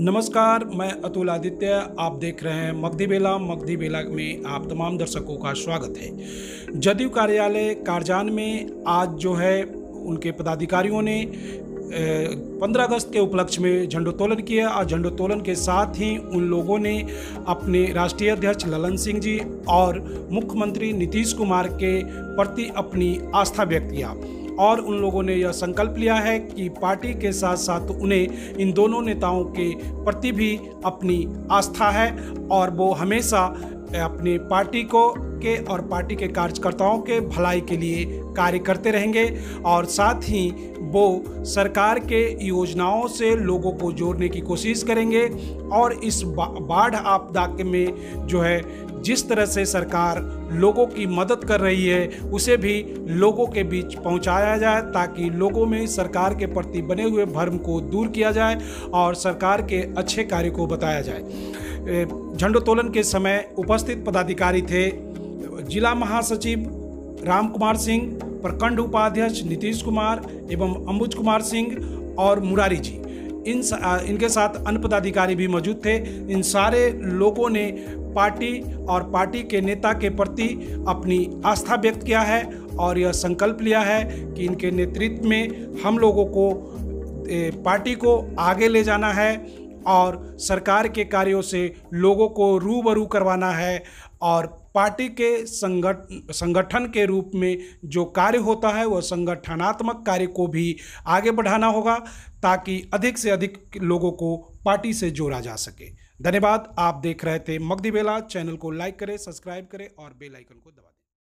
नमस्कार, मैं अतुल आदित्य। आप देख रहे हैं मगधी बेला में आप तमाम दर्शकों का स्वागत है। जदयू कार्यालय कारजान में आज जो है उनके पदाधिकारियों ने 15 अगस्त के उपलक्ष्य में झंडोत्तोलन किया और झंडोत्तोलन के साथ ही उन लोगों ने अपने राष्ट्रीय अध्यक्ष ललन सिंह जी और मुख्यमंत्री नीतीश कुमार के प्रति अपनी आस्था व्यक्त किया और उन लोगों ने यह संकल्प लिया है कि पार्टी के साथ साथ उन्हें इन दोनों नेताओं के प्रति भी अपनी आस्था है और वो हमेशा अपनी पार्टी के और पार्टी के कार्यकर्ताओं के भलाई के लिए कार्य करते रहेंगे और साथ ही वो सरकार के योजनाओं से लोगों को जोड़ने की कोशिश करेंगे और इस बाढ़ आपदा में जो है जिस तरह से सरकार लोगों की मदद कर रही है उसे भी लोगों के बीच पहुंचाया जाए ताकि लोगों में सरकार के प्रति बने हुए भ्रम को दूर किया जाए और सरकार के अच्छे कार्य को बताया जाए। झंडोत्तोलन के समय उपस्थित पदाधिकारी थे जिला महासचिव राम कुमार सिंह, प्रखंड उपाध्यक्ष नीतीश कुमार एवं अंबुज कुमार सिंह और मुरारी जी। इनके साथ अन्य पदाधिकारी भी मौजूद थे। इन सारे लोगों ने पार्टी और पार्टी के नेता के प्रति अपनी आस्था व्यक्त किया है और यह संकल्प लिया है कि इनके नेतृत्व में हम लोगों को पार्टी को आगे ले जाना है और सरकार के कार्यों से लोगों को रूबरू करवाना है और पार्टी के संगठन के रूप में जो कार्य होता है वह संगठनात्मक कार्य को भी आगे बढ़ाना होगा ताकि अधिक से अधिक लोगों को पार्टी से जोड़ा जा सके। धन्यवाद। आप देख रहे थे मगधी बेला। चैनल को लाइक करें, सब्सक्राइब करें और बेल आइकन को दबाएं।